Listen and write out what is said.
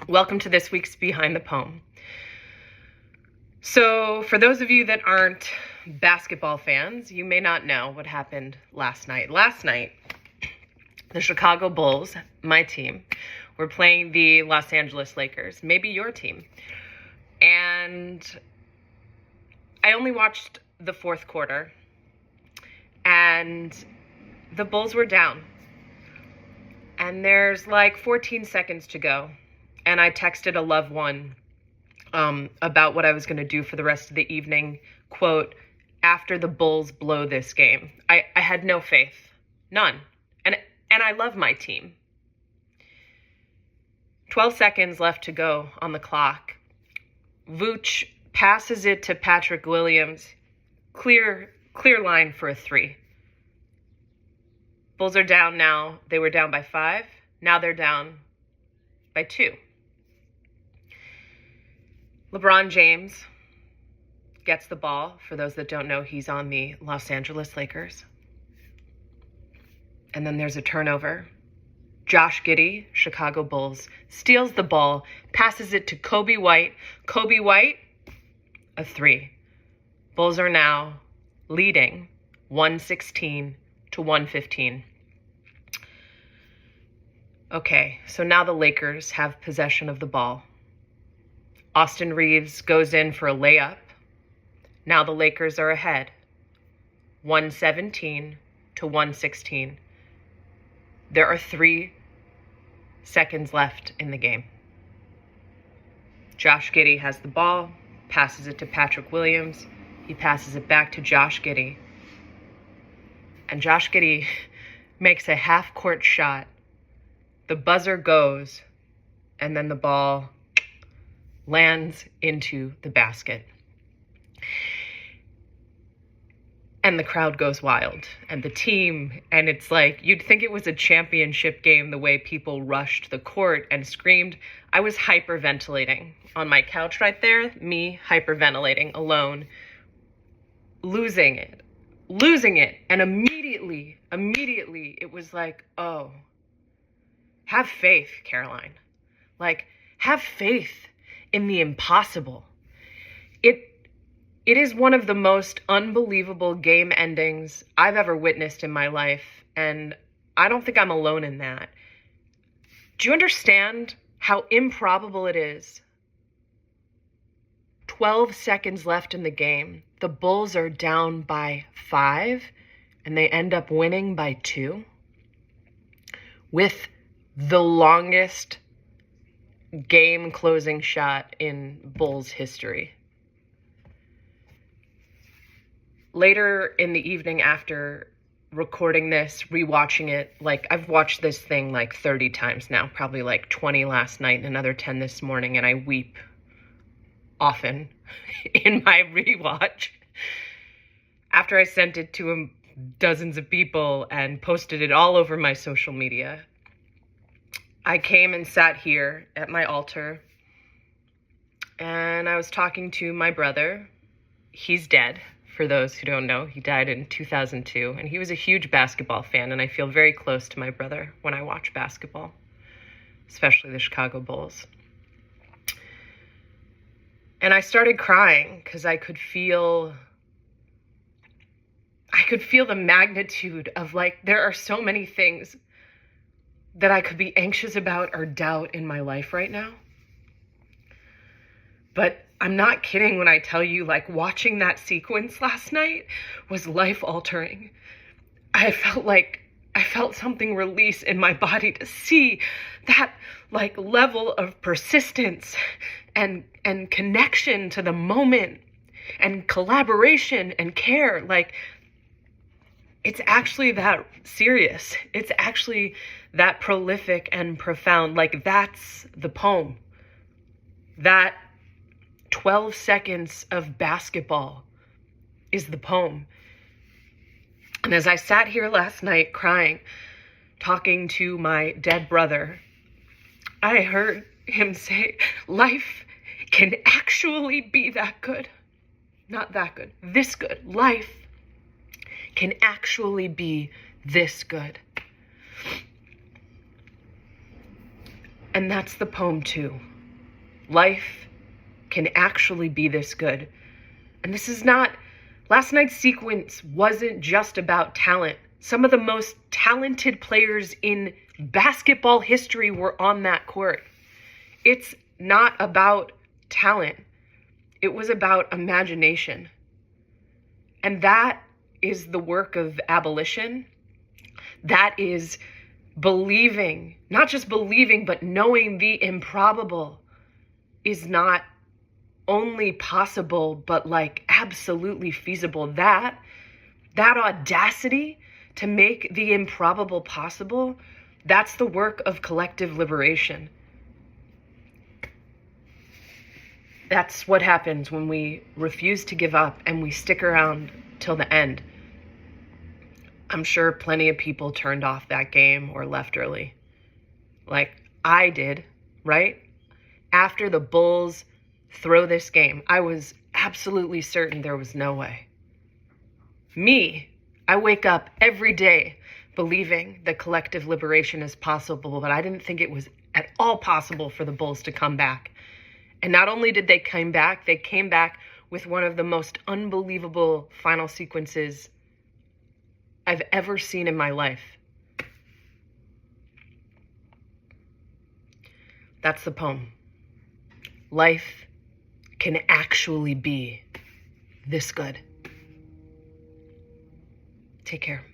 Welcome to this week's Behind the Poem. So, for those of you that aren't basketball fans, you may not know what happened last night. Last night, the Chicago Bulls, my team, were playing the Los Angeles Lakers, maybe your team. And I only watched the fourth quarter, and the Bulls were down. And there's like 14 seconds to go. And I texted a loved one about what I was going to do for the rest of the evening. Quote, after the Bulls blow this game. I had no faith. None. And I love my team. 12 seconds left to go on the clock. Vooch passes it to Patrick Williams. Clear line for a three. Bulls are down now. They were down by 5. Now they're down by 2. LeBron James gets the ball. For those that don't know, he's on the Los Angeles Lakers. And then there's a turnover. Josh Giddey, Chicago Bulls, steals the ball, passes it to Kobe White. Kobe White, a 3. Bulls are now leading 116 to 115. Okay, so now the Lakers have possession of the ball. Austin Reeves goes in for a layup. Now the Lakers are ahead, 117 to 116. There are 3 seconds left in the game. Josh Giddey has the ball, passes it to Patrick Williams. He passes it back to Josh Giddey. And Josh Giddey makes a half-court shot. The buzzer goes, and then the ball lands into the basket. And the crowd goes wild. And the team, and it's like, you'd think it was a championship game the way people rushed the court and screamed. I was hyperventilating on my couch right there, me hyperventilating alone, losing it. And immediately, it was like, oh, have faith, Caroline. Like, have faith in the impossible. It is one of the most unbelievable game endings I've ever witnessed in my life, and I don't think I'm alone in that. Do you understand how improbable it is? 12 seconds left in the game. The Bulls are down by 5, and they end up winning by 2 with the longest game closing shot in Bulls history. Later in the evening after recording this, rewatching it, like I've watched this thing like 30 times now, probably like 20 last night and another 10 this morning, and I weep often in my rewatch. After I sent it to dozens of people and posted it all over my social media, I came and sat here at my altar, and I was talking to my brother. He's dead, for those who don't know. He died in 2002, and he was a huge basketball fan, and I feel very close to my brother when I watch basketball, especially the Chicago Bulls. And I started crying because I could feel the magnitude of, like, there are so many things that I could be anxious about or doubt in my life right now. But I'm not kidding when I tell you, like, watching that sequence last night was life-altering. I felt something release in my body to see that, like, level of persistence and connection to the moment and collaboration and care. Like, it's actually that serious. It's actually that prolific and profound. Like, that's the poem. That 12 seconds of basketball is the poem. And as I sat here last night crying, talking to my dead brother, I heard him say, life can actually be that good. Not that good, this good. Life can actually be this good. And that's the poem too. Life can actually be this good. And this is not, last night's sequence wasn't just about talent. Some of the most talented players in basketball history were on that court. It's not about talent. It was about imagination. And that is the work of abolition. That is believing, not just believing, but knowing the improbable is not only possible, but like absolutely feasible. That audacity to make the improbable possible, that's the work of collective liberation. That's what happens when we refuse to give up and we stick around till the end. I'm sure plenty of people turned off that game or left early. Like I did, right? After the Bulls throw this game, I was absolutely certain there was no way. Me, I wake up every day believing that collective liberation is possible, but I didn't think it was at all possible for the Bulls to come back. And not only did they came back with one of the most unbelievable final sequences I've ever seen in my life. That's the poem. Life can actually be this good. Take care.